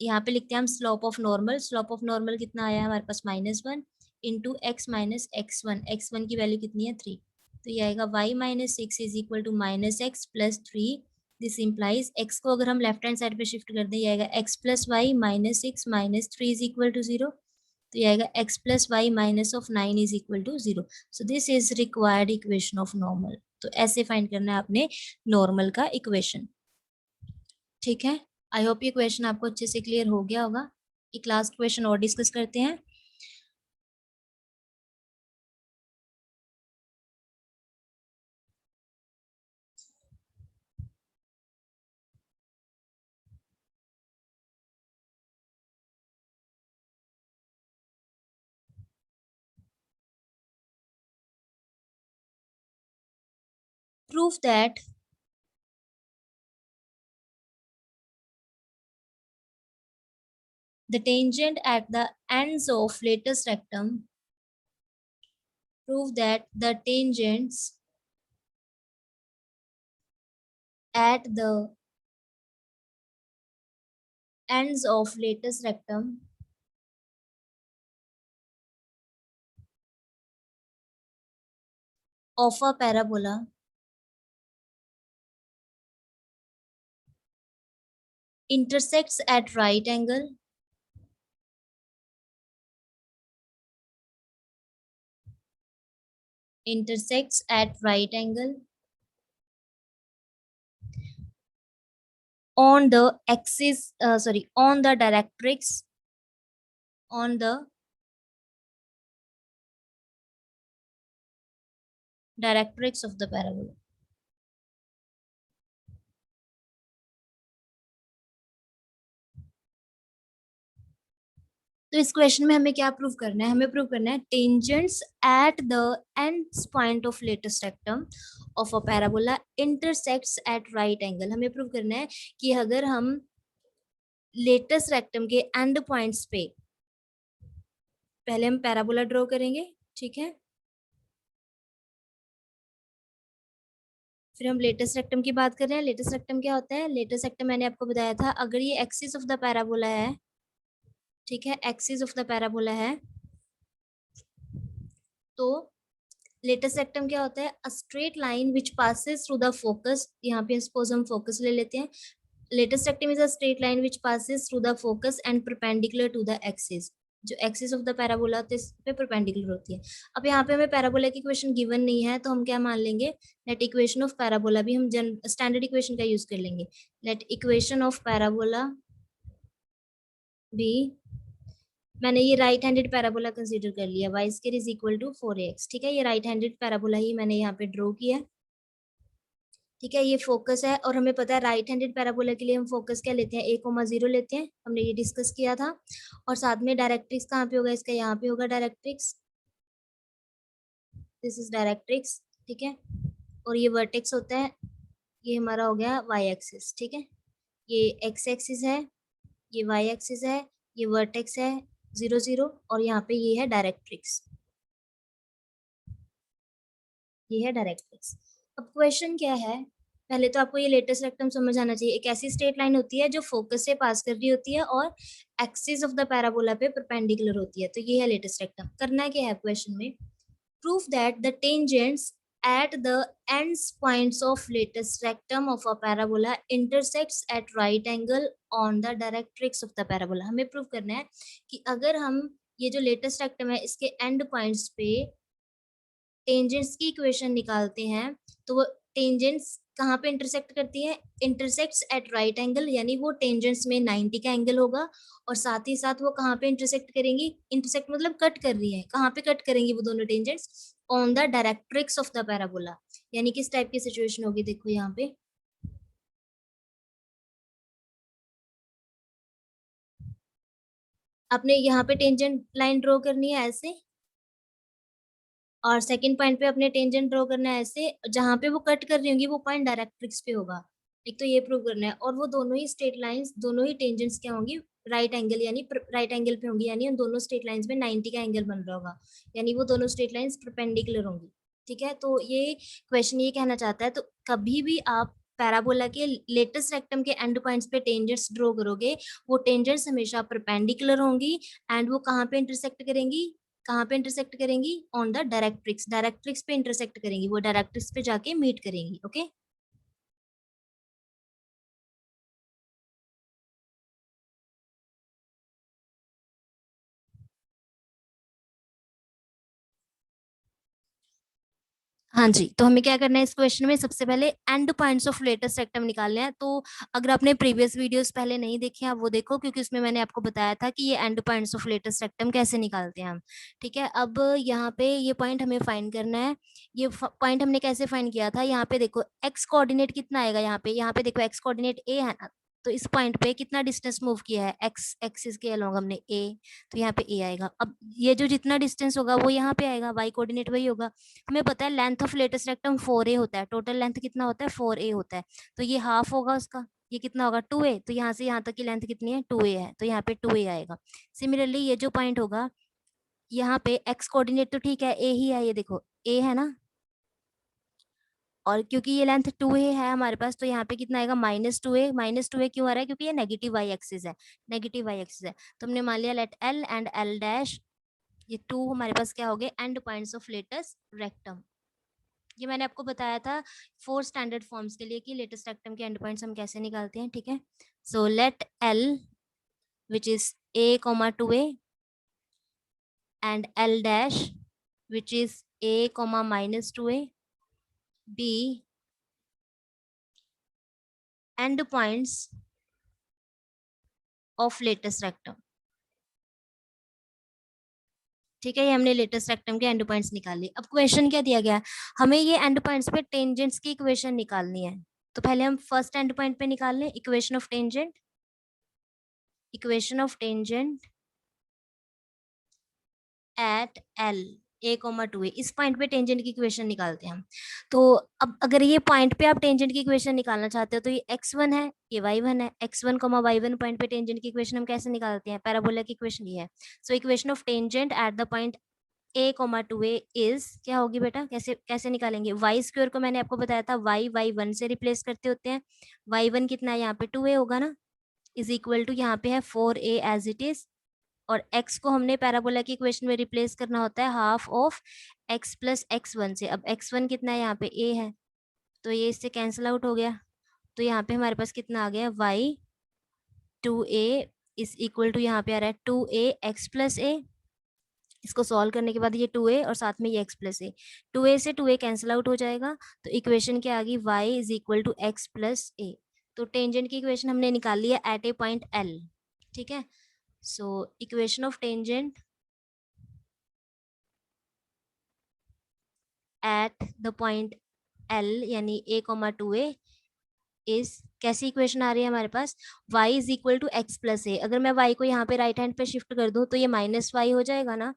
A: यहाँ पे लिखते हैं हम slope of normal, slope of normal कितना आया है हमारे पास -1 into x minus x1, x1 की वैल्यू कितनी है 3, तो ये आएगा y minus 6 is equal to -x plus 3, this implies x को अगर हम लेफ्ट हैंड साइड पे शिफ्ट कर दें, ये आएगा x plus y -6 -3 is equal to 0, तो ये आएगा x plus y minus of 9 is equal to 0, so this is required equation of normal. तो ऐसे फाइंड करना है आपने नॉर्मल का इक्वेशन, ठीक है। आई होप ये क्वेश्चन आपको अच्छे से क्लियर हो गया होगा। एक लास्ट क्वेश्चन और डिस्कस करते हैं। Proof that the tangent at the ends of lattice rectum, prove that the tangents at the ends of lattice rectum of a parabola intersects at right angle on the axis, on the directrix of the parabola। तो इस क्वेश्चन में हमें क्या प्रूव करना है, हमें प्रूव करना है tangents at the ends point of latus rectum of a parabola intersects at right angle. हमें प्रूव करना है कि अगर हम लेटेस्ट रेक्टम के एंड पॉइंट्स पे पहले हम पैराबोला ड्रॉ करेंगे, ठीक है, फिर हम लेटेस्ट रेक्टम की बात कर रहे हैं। लेटेस्ट रेक्टम क्या होता है, लेटेस्ट रेक्टम मैंने आपको बताया था, अगर ये एक्सिस ऑफ द पैराबोला है, ठीक है, एक्सिस ऑफ द पैराबोला है, तो लेटेस्ट रेक्टम क्या होता है, a straight line which passes through the focus. यहाँ पे सपोज हम फोकस ले लेते हैं, latus rectum is a straight line which passes through the focus and perpendicular to the axis. जो एक्सिस ऑफ द पैराबोला होता है इस पे परपेंडिकुलर होती है। अब यहाँ पे हमें पैराबोला की इक्वेशन गिवन नहीं है, तो हम क्या मान लेंगे, लेट इक्वेशन ऑफ पैराबोला भी हम स्टैंडर्ड इक्वेशन का यूज कर लेंगे। लेट इक्वेशन ऑफ पैराबोला भी, मैंने ये राइट हैंडेड पैराबोला कंसीडर कर लिया, y square is equal to 4ax, ठीक है, ये राइट हैंडेड पैराबोला ही मैंने यहाँ पे ड्रॉ किया, ठीक है, ये फोकस है, और हमें पता है राइट हैंडेड पैराबोला के लिए हम फोकस क्या लेते हैं, 1,0 लेते हैं, हमने ये डिस्कस किया था। और साथ में डायरेक्ट्रिक्स कहाँ पे होगा, इसका यहाँ पे होगा डायरेक्ट्रिक्स, दिस इज डायरेक्ट्रिक्स, ठीक है, और ये वर्टेक्स होता है, ये हमारा हो गया y एक्सिस, ठीक है, ये x एक्सिस है, ये y एक्सिस है, ये वर्टेक्स है 0 0, और यहाँ पे ये है डायरेक्ट्रिक्स, ये है डायरेक्ट्रिक्स। अब क्वेश्चन क्या है, पहले तो आपको ये लेटेस्ट रेक्टम समझ आना चाहिए। एक ऐसी स्ट्रेट लाइन होती है जो फोकस से पास कर रही होती है और एक्सिस ऑफ द पैराबोला पे परपेंडिकुलर होती है, तो ये है लेटेस्ट रेक्टम। करना क्या है क्वेश्चन में, proof that the tangents at the ends points of latest rectum of a parabola intersects at right angle on the directrix of the parabola. हमें प्रूव करना है कि अगर हम ये जो लेटेस्ट रेक्टम है इसके एंड पॉइंट्स पे टेंजेंट्स की इक्वेशन निकालते हैं तो वो टेंजेंट्स कहाँ पे इंटरसेक्ट करती है, इंटरसेक्ट्स एट राइट एंगल, यानी वो टेंजेंट्स में 90 का एंगल होगा और साथ ही साथ वो कहाँ पे इंटरसेक्ट करेंगी, इंटरसेक्ट मतलब कट कर रही है, कहाँ पे कट करेंगी वो दोनों tangents, on the directrix of the parabola. यानी किस टाइप की सिचुएशन होगी, देखो यहाँ पे आपने यहाँ पे टेंजेंट लाइन ड्रॉ करनी है ऐसे और सेकंड पॉइंट पे अपने टेंजेंट ड्रॉ करना है ऐसे, जहां पे वो कट कर रही होंगी वो पॉइंट डायरेक्ट्रिक्स पे होगा। एक तो ये प्रूव करना है और वो दोनों ही स्ट्रेट लाइंस, दोनों ही टेंजेंट्स क्या होंगी, राइट एंगल, यानी राइट एंगल पे होंगी, यानी उन दोनों स्ट्रेट लाइंस में 90 का एंगल बन रहा होगा, यानी वो दोनों स्ट्रेट लाइंस परपेंडिकुलर होंगी। ठीक है, तो ये क्वेश्चन ये कहना चाहता है, तो कभी भी आप पैराबोला के लेटेस्ट रेक्टम के एंड पॉइंट्स पे टेंजेंट्स ड्रॉ करोगे, वो टेंजेंट्स हमेशा परपेंडिकुलर होंगी एंड वो कहाँ पे इंटरसेक्ट करेंगी, कहाँ पे इंटरसेक्ट करेंगी, ऑन द डायरेक्ट्रिक्स, डायरेक्ट्रिक्स पे इंटरसेक्ट करेंगी, वो डायरेक्ट्रिक्स पे जाके मीट करेंगी। ओके हाँ जी, तो हमें क्या करना है इस क्वेश्चन में, सबसे पहले and points of latus rectum निकालने हैं। तो अगर आपने प्रीवियस वीडियोस पहले नहीं देखे आप वो देखो, क्योंकि उसमें मैंने आपको बताया था कि ये and points of latus rectum कैसे निकालते हैं हम। ठीक है, अब यहाँ पे ये पॉइंट हमें फाइंड करना है। ये पॉइंट हमने कैसे फाइंड किया था, यहाँ पे देखो एक्स कोऑर्डिनेट कितना आएगा, यहाँ पे देखो एक्स कोऑर्डिनेट ए है ना, तो इस पॉइंट पे कितना डिस्टेंस मूव किया है, एक्स एक्सिस के अलोंग हमने ए, तो यहाँ पे ए आएगा। अब ये जो जितना डिस्टेंस होगा वो यहाँ पे आएगा, वाई कोऑर्डिनेट वही होगा। हमें पता है length of latus rectum 4a होता है, टोटल लेंथ कितना होता है 4a होता है, तो ये हाफ होगा उसका, ये कितना होगा 2a, तो यहाँ से यहाँ तक की लेंथ कितनी है 2a है, तो यहाँ पे 2a आएगा। सिमिलरली ये जो पॉइंट होगा यहाँ पे एक्स कोऑर्डिनेट तो ठीक है a ही है, ये देखो a है ना, और क्योंकि ये लेंथ 2a है हमारे पास, तो यहाँ पे कितना आएगा -2a। -2a क्यों आ रहा है, क्योंकि ये नेगेटिव वाई एक्सिस है, नेगेटिव वाई एक्सिस है। तो हमने मान लिया let L and L dash, ये टू हमारे पास क्या हो गए, end points of latus rectum. ये मैंने आपको बताया था 4 स्टैंडर्ड फॉर्म्स के लिए कि लेटेस्ट रेक्टम के एंड पॉइंट्स हम कैसे निकालते हैं। ठीक है, so let L which is a, 2a and l dash which is a, -2a be end points of latest rectum। ठीक है, ये हमने लेटेस्ट रेक्टम के एंड पॉइंट्स निकाल लिए। अब क्वेश्चन क्या दिया गया है, हमें ये एंड पॉइंट्स पे टेंजेंट्स की इक्वेशन निकालनी है। तो पहले हम फर्स्ट एंड पॉइंट पे निकाल लें equation of tangent, equation of tangent eight L a, 2a, इस पॉइंट पे टेंजेंट की इक्वेशन निकालते हैं हम। तो अब अगर ये पॉइंट पे आप टेंजेंट की इक्वेशन निकालना चाहते हो तो ये x1 है, ये y1 है, x1, y1 पॉइंट पे टेंजेंट की इक्वेशन हम कैसे निकालते हैं, पैराबोला की इक्वेशन ये है। So equation of tangent at the point a, 2a is क्या होगी बेटा, कैसे कैसे निकालेंगे, वाई स्क्वायर को मैंने आपको बताया था y1 से रिप्लेस करते होते हैं, y1 कितना है यहाँ पे 2a होगा ना, इज इक्वल टू यहाँ पे है 4a एज इट इज, और x को हमने पैराबोला की इक्वेशन में रिप्लेस करना होता है half of x plus x1 से। अब x1 कितना है यहाँ पे a है, तो ये इससे कैंसिल आउट हो गया, तो यहाँ पे हमारे पास कितना आ गया y 2a is equal to यहाँ पे आ रहा है 2a x प्लस a। इसको सॉल्व करने के बाद ये 2a और साथ में ये x प्लस a, 2a से 2a कैंसिल आउट हो जाएगा, तो इक्वेशन क्या आ गई y is equal to x plus a। तो टेंजेंट की इक्वेशन हमने निकाल ली है एट ए पॉइंट l। ठीक है, so equation of tangent at the point L यानी a, 2a इज, कैसी इक्वेशन आ रही है हमारे पास, y is equal to x plus a. अगर मैं y को यहाँ पे राइट हैंड पे शिफ्ट कर दूं तो ये -y हो जाएगा ना,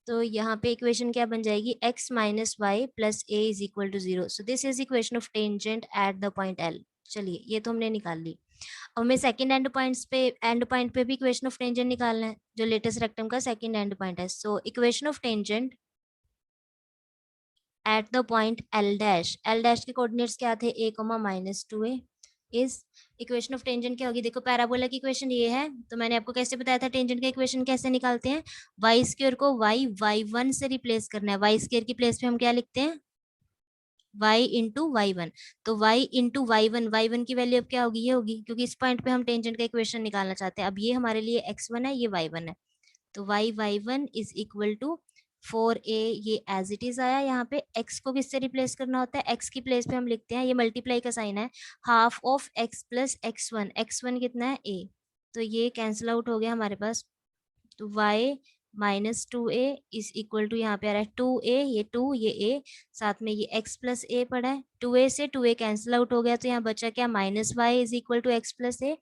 A: तो यहाँ पे इक्वेशन क्या बन जाएगी, x minus y plus a is equal to 0। So this is equation of tangent at the point L। चलिए ये तो हमने निकाल ली। अब हमें सेकंड एंड पॉइंट पे भी इक्वेशन ऑफ टेंजेंट निकालना है, जो लेटेस्ट रेक्टम का सेकंड एंड पॉइंट है। So equation of tangent at the point L dash, L dash के कोऑर्डिनेट्स क्या थे a, -2a is, equation of tangent क्या होगी, देखो पैराबोला की इक्वेशन ये है, तो मैंने आपको कैसे बताया था टेंजेंट का इक्वेशन कैसे निकालते हैं, वाई स्क्वायर को y y1 से रिप्लेस करना है, वाई स्क्वायर की प्लेस पे हम क्या लिखते हैं y इंटू y1। तो y इंटू y1 की वैल्यू अब क्या होगी, ये होगी, क्योंकि इस पॉइंट पे हम टेंजेंट का इक्वेशन निकालना चाहते हैं। अब ये हमारे लिए x1 है, ये y1 है, तो y1 is equal to 4a, ये एज इट इज आया। यहाँ पे x को किससे रिप्लेस करना होता है, x की प्लेस पे हम लिखते हैं, ये मल्टीप्लाई का साइन है, half of x plus x1, x1 कितना है a, तो ये कैंसिल आउट हो गया हमारे पास। तो y minus 2a is equal to, यहाँ पे आ रहा है 2a, ये 2 ये a, साथ में ये x प्लस a पड़ा है, 2a से 2a कैंसिल आउट हो गया, तो यहाँ बचा क्या, minus y is equal to x plus a।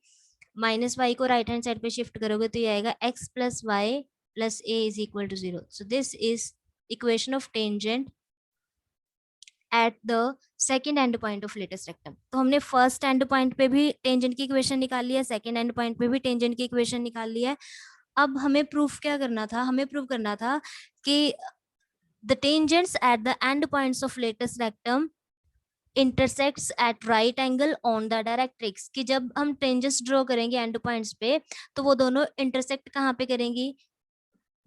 A: Minus y को राइट हैंड साइड पे शिफ्ट करोगे तो ये आएगा x plus y plus a is equal to 0। So this is equation of tangent at the second end point of latus rectum. तो हमने फर्स्ट एंड पॉइंट पे भी टेंजेंट की इक्वेशन निकाल लिया है, सेकेंड एंड पॉइंट पे भी टेंजेंट की इक्वेशन निकाल लिया है। अब हमें प्रूफ क्या करना था, हमें प्रूफ करना था कि the tangents at the end points of latus rectum intersects at right angle on the directrix, कि जब हम टेंजेंट्स ड्रॉ करेंगे एंड पॉइंट्स पे तो वो दोनों इंटरसेक्ट कहाँ पे करेंगी,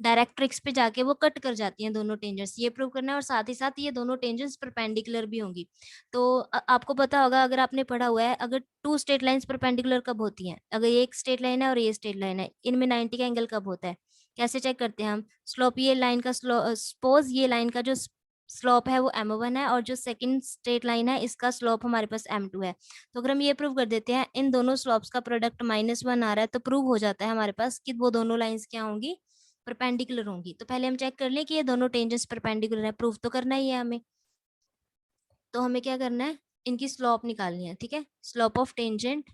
A: डायरेक्ट्रिक्स पे जाके वो कट कर जाती हैं दोनों टेंजेंट्स, ये प्रूव करना है। और साथ ही साथ ये दोनों टेंजेंट्स परपेंडिकुलर भी होंगी। तो आपको पता होगा, अगर आपने पढ़ा हुआ है, अगर टू स्ट्रेट लाइंस परपेंडिकुलर कब होती हैं, अगर ये एक स्ट्रेट लाइन है और ये स्ट्रेट लाइन है, इनमें 90 का एंगल कब होता है, कैसे चेक करते हैं हम, स्लोप, ये लाइन का सपोज ये लाइन का जो स्लोप है वो m1 है, और जो सेकंड स्ट्रेट लाइन है इसका स्लोप हमारे पास m2 है। तो अगर हम ये प्रूव कर देते हैं इन दोनों स्लोप्स का प्रोडक्ट -1 आ रहा है, तो प्रूव हो जाता है हमारे पास कि वो दोनों लाइंस क्या होंगी, परपेंडिकुलर होंगी। तो पहले हम चेक कर लें कि ये दोनों टेंजेंट्स परपेंडिकुलर है, प्रूफ तो करना ही है हमें। तो हमें क्या करना है, इनकी स्लोप निकालनी है, ठीक है। Slope of tangent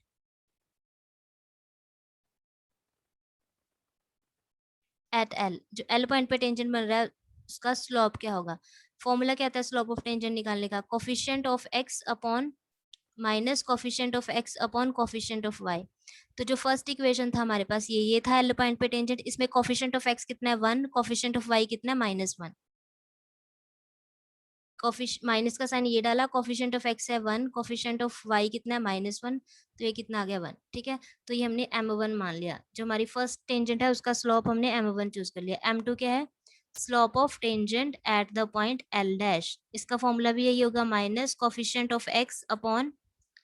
A: eight L, जो एल पॉइंट पे टेंजेंट बन रहा है उसका स्लोप क्या होगा। फॉर्मूला क्या आता है स्लोप ऑफ टेंजेंट निकालने का, coefficient of x upon minus coefficient of x upon coefficient of y. तो जो फर्स्ट इक्वेशन था हमारे पास ये था एल पॉइंट पे टेंजेंट, इसमें कोफिशिएंट ऑफ एक्स कितना है 1, कोफिशिएंट ऑफ वाई कितना है -1, माइनस का साइन ये डाला, कोफिशिएंट ऑफ एक्स है 1, कोफिशिएंट ऑफ वाई कितना है -1, तो ये कितना आ गया 1, ठीक है। तो ये हमने m1 मान लिया, जो हमारी फर्स्ट टेंजेंट है उसका स्लोप हमने m1 चूज कर लिया। m2 क्या है, slope of tangent at the point l dash, इसका फॉर्मूला भी यही होगा, minus coefficient of x upon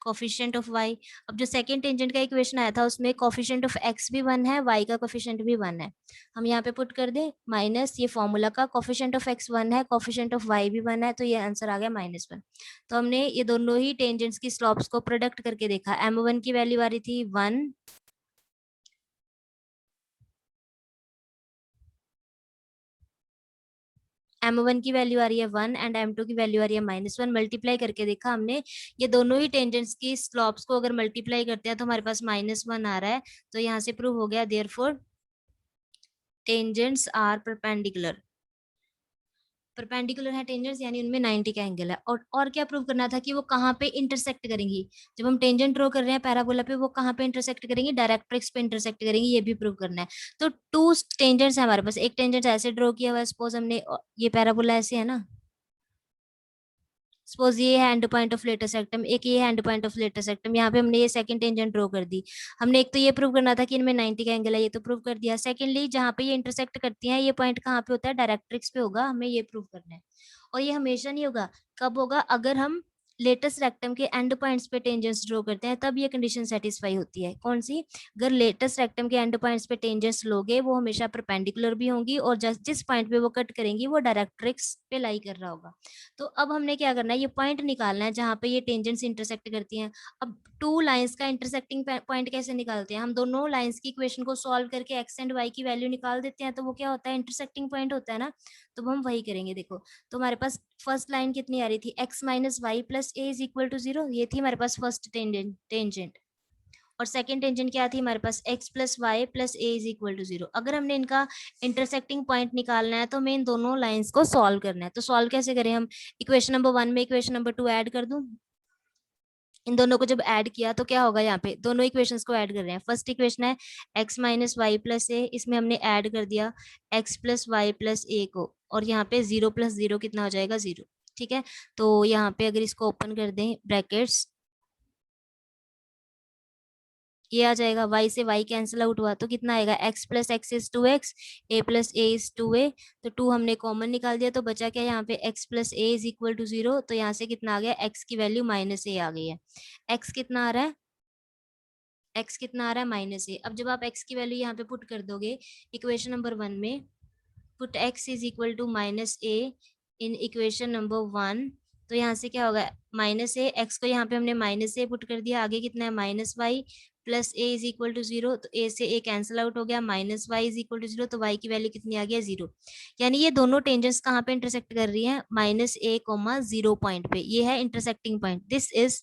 A: coefficient of y। अब जो सेकंड टेंजेंट का इक्वेशन आया था उसमें कोफिशिएंट ऑफ x भी 1 है, y का कोफिशिएंट भी 1 है, हम यहाँ पे पुट कर दे माइनस ये फॉर्मूला का, कोफिशिएंट ऑफ x 1 है, कोफिशिएंट ऑफ y भी 1 है, तो ये आंसर आ गया -1। तो हमने ये दोनों ही टेंजेंट्स की स्लोप्स को प्रोडक्ट करके देखा, m1 की वैल्यू आ रही थी 1, m1 की वैल्यू आ रही है 1 एंड m2 की वैल्यू आ रही है -1, मल्टीप्लाई करके देखा हमने, ये दोनों ही टेंजेंट्स की स्लोप्स को अगर मल्टीप्लाई करते हैं तो हमारे पास -1 आ रहा है। तो यहाँ से प्रूव हो गया therefore tangents are perpendicular, perpendicular है टेंजेंट्स, यानी उनमें 90 का एंगल है। और क्या प्रूव करना था कि वो कहाँ पे इंटरसेक्ट करेंगी, जब हम टेंजेंट ड्रॉ कर रहे हैं पैराबोला पे वो कहाँ पे इंटरसेक्ट करेंगी, डायरेक्ट्रिक्स पे इंटरसेक्ट करेंगी, ये भी प्रूव करना है। तो टू टेंजेंट्स है हमारे पास, एक टेंजेंट ऐसे ड्रॉ किया हुआ है, सपोज हमने ये पैराबोला ऐसे है ना, सपोज ये है एंड पॉइंट ऑफ लेटेस्ट सेक्टम, एक ये है एंड पॉइंट ऑफ लेटेस्ट सेक्टम, यहाँ पे हमने ये सेकंड टेंजेंट ड्रॉ कर दी। हमने एक तो ये प्रूव करना था कि इनमें 90 का एंगल है, ये तो प्रूव कर दिया। सेकेंडली जहाँ पे ये इंटरसेक्ट करती हैं ये पॉइंट कहाँ पे होता है, डायरेक्ट्रिक्स पे होगा, हमें ये प्रूव करना है। और ये हमेशा नहीं होगा, कब होगा, अगर हम लेटेस्ट रेक्टम के एंड पॉइंट्स पे टेंजेंट्स ड्रॉ करते हैं तब ये कंडीशन सेटिस्फाई होती है। कौन सी, अगर लेटेस्ट रेक्टम के एंड पॉइंट्स पे टेंजेंट्स लोगे वो हमेशा परपेंडिकुलर भी होंगी, और जिस पॉइंट पे वो कट करेंगी वो डायरेक्ट्रिक्स पे लाई कर रहा होगा। तो अब हमने क्या करना है, ये पॉइंट निकालना है जहाँ पे ये टेंजेंट्स इंटरसेक्ट करती हैं। अब टू लाइंस का इंटरसेक्टिंग पॉइंट कैसे निकालते हैं, हम दोनों लाइंस की इक्वेशन को सॉल्व करके एक्स एंड वाई की वैल्यू निकाल देते हैं, तो वो क्या होता है, इंटरसेक्टिंग पॉइंट होता है ना। तो हम वही करेंगे। देखो, तो हमारे पास फर्स्ट लाइन कितनी आ रही थी, x minus y plus a is equal to 0, ये थी हमारे पास फर्स्ट टेंजेंट। और सेकंड टेंजेंट क्या थी हमारे पास, x plus y plus a is equal to 0। अगर हमने इनका इंटरसेक्टिंग पॉइंट निकालना है तो हमें इन दोनों लाइंस को सॉल्व करना है। तो सॉल्व कैसे करें हम, इक्वेशन नंबर 1 में इक्वेशन नंबर 2 ऐड कर दूं, इन दोनों को जब ऐड किया तो क्या होगा, यहाँ पे दोनों इक्वेशंस को ऐड कर रहे हैं। फर्स्ट इक्वेशन है x माइनस वाई प्लस ए, इसमें हमने ऐड कर दिया x प्लस वाई प्लस ए को, और यहाँ पे 0 प्लस 0 कितना हो जाएगा, 0, ठीक है। तो यहाँ पे अगर इसको ओपन कर दें ब्रैकेट्स, ये आ जाएगा, y से y कैंसिल आउट हुआ तो कितना आएगा, x plus x is 2x, a plus a is 2a, तो 2 हमने कॉमन निकाल दिया तो बचा क्या यहाँ पे, x plus a is equal to 0, तो यहाँ से कितना आ गया, x की वैल्यू माइनस ए आ गई है। x कितना आ रहा है, x कितना आ रहा है, माइनस ए। अब जब आप x की वैल्यू यहाँ पे पुट कर दोगे इक्वेशन नंबर 1 में, put x is equal to minus a in equation number 1, तो यहाँ से क्या होगा, माइनस ए, एक्स को यहाँ पे हमने माइनस ए पुट कर दिया, आगे कितना है minus y, plus a is equal to 0, तो ए से ए कैंसिल आउट हो गया, minus y is equal to 0, तो वाई की वैल्यू कितनी आ गया, 0। यानी ये दोनों टेंजेंट्स कहाँ पे इंटरसेक्ट कर रही है, माइनस ए कोमा 0 पॉइंट पे, ये है intersecting point, this is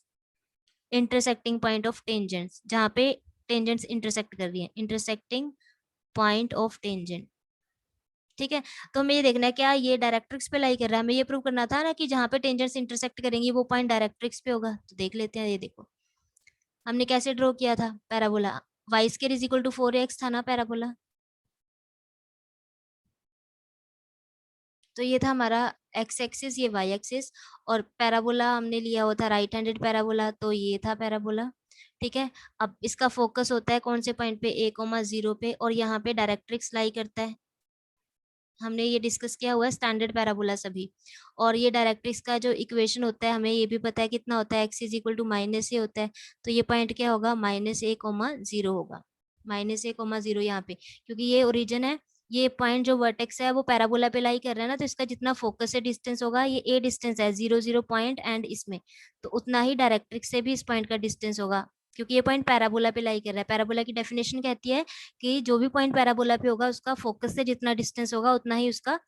A: intersecting point of tangents, जहाँ पे टेंजेंट्स इंटरसेक्ट कर रही है, इंटरसेक्टिंग पॉइंट ऑफ टेंजेंट। ठीक है, तो हमें ये देखना है क्या ये डायरेक्ट्रिक्स पे लाई कर रहा है, हमें ये प्रूव करना था ना कि जहाँ पे टेंजेंट्स इंटरसेक्ट करेंगी वो पॉइंट डायरेक्ट्रिक्स पे होगा। तो देख लेते हैं, ये देखो हमने कैसे ड्रॉ किया था parabola, y square is equal to 4x था ना पैराबोला, तो ये था हमारा एक्स एक्सिस, ये वाई एक्सिस, और पैराबोला हमने लिया हुआ था राइट हैंडेड पैराबोला, तो ये था पैराबोला। ठीक है, अब इसका फोकस होता है कौन से पॉइंट पे, a, 0 पे, और यहाँ पे डायरेक्ट्रिक्स लाई करता है, हमने ये डिस्कस किया हुआ है स्टैंडर्ड पैराबोला सभी। और ये डायरेक्ट्रिक्स का जो इक्वेशन होता है हमें ये भी पता है कितना होता है, x is equal to minus a होता है, तो ये पॉइंट क्या होगा, माइनस ए कोमा 0 होगा, माइनस ए कोमा 0 यहाँ पे, क्योंकि ये ओरिजिन है, ये पॉइंट जो वर्टेक्स है वो पैराबोला पे लाई कर रहा है ना, तो इसका जितना फोकस से डिस्टेंस होगा, ये ए डिस्टेंस है 0 0 पॉइंट एंड इसमें, तो उतना ही डायरेक्ट्रिक्स से भी इस पॉइंट का डिस्टेंस होगा, क्योंकि ये पॉइंट पैराबोला पे लाई कर रहा है। पैराबोला की डेफिनेशन कहती है कि जो भी पॉइंट पैराबोला पे होगा उसका फोकस से जितना डिस्टेंस होगा उतना ही उसका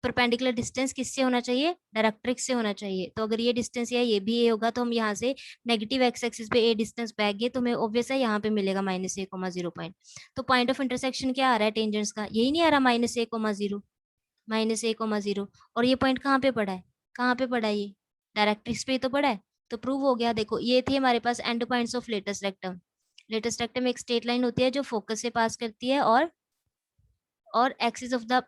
A: परपेंडिकुलर डिस्टेंस किससे होना चाहिए, डायरेक्ट्रिक्स से होना चाहिए। तो अगर ये डिस्टेंस या ये भी ए होगा तो हम यहाँ से नेगेटिव एक्स एक्सिस पे ए डिस्टेंस बैग गए, तो हमें ऑब्वियस है यहाँ पे मिलेगा माइनस ए कोमा 0 पॉइंट। तो पॉइंट ऑफ इंटरसेक्शन क्या आ रहा है टेंजेंट्स का, यही नहीं आ रहा, माइनस ए कोमा 0, माइनस ए कोमा 0, और ये पॉइंट कहाँ पे पड़ा है, कहाँ पे पड़ा है, ये डायरेक्ट्रिक्स पे ही तो पड़ा है। तो प्रूव हो गया, देखो ये थी हमारे पास end points of latus rectum. Latus rectum एक स्ट्रेट लाइन होती है जो फोकस से पास करती है और एक्सिस ऑफ द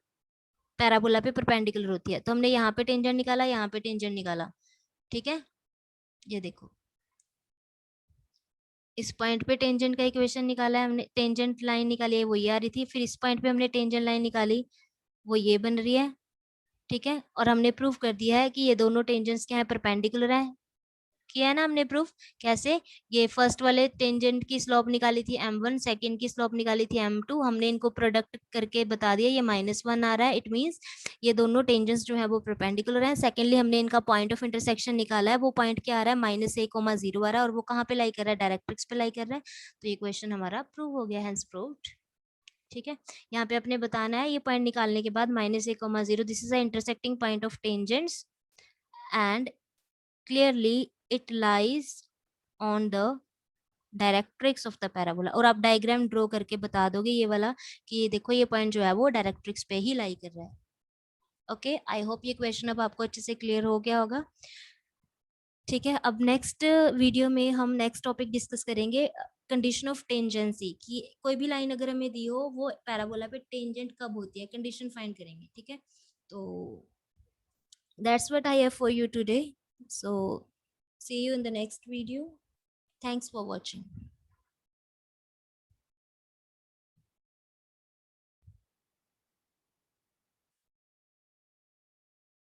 A: पैराबोला पे परपेंडिकुलर होती है। तो हमने यहाँ पे टेंजेंट निकाला, यहाँ पे टेंजेंट निकाला। ठीक है, ये देखो इस पॉइंट पे टेंजेंट का इक्वेशन निकाला है हमने, टेंजेंट लाइन निकाली है वो ये आ रही थी, फिर इस पॉइंट पे हमने टेंजेंट लाइन निकाली वो ये बन रही है। ठीक है, और हमने प्रूव कर दिया है कि ये दोनों टेंजेंट्स क्या है, परपेंडिकुलर है, किया है ना हमने प्रूफ। कैसे, ये फर्स्ट वाले टेंजेंट की स्लोप निकाली थी m1, सेकंड की स्लोप निकाली थी m2, हमने इनको प्रोडक्ट करके बता दिया, ये -1 आ रहा है, इट मींस ये दोनों टेंजेंट्स जो है वो परपेंडिकुलर हैं। सेकेंडली हमने इनका पॉइंट ऑफ इंटरसेक्शन निकाला है, वो पॉइंट क्या आ रहा है, -a, 0 आ रहा है, और वो कहाँ पे लाई कर रहा है, डायरेक्ट्रिक्स पे लाई कर रहा है। तो ये क्वेश्चन हमारा प्रूव हो गया, हैंस प्रूव्ड। ठीक है, यहाँ पे अपने बताना है ये पॉइंट निकालने के बाद -a, 0, this is a intersecting point of tangents and clearly it lies on the directrix of the parabola. और आप डायग्राम ड्रॉ करके बता दोगे ये वाला कि ये देखो ये पॉइंट जो है वो डायरेक्ट्रिक्स पे ही लाई कर रहा है। ओके, आई होप ये क्वेश्चन अब आपको अच्छे से क्लियर हो गया होगा। ठीक है, अब नेक्स्ट वीडियो में हम नेक्स्ट टॉपिक डिस्कस करेंगे, कंडीशन ऑफ टेंजेंसी, कि कोई भी लाइन अगर हमें दी हो वो पैराबोला पे टेंजेंट कब होती है, कंडीशन फाइंड करेंगे। ठीक है, तो that's what I have for you today, so see you in the next video. Thanks for watching.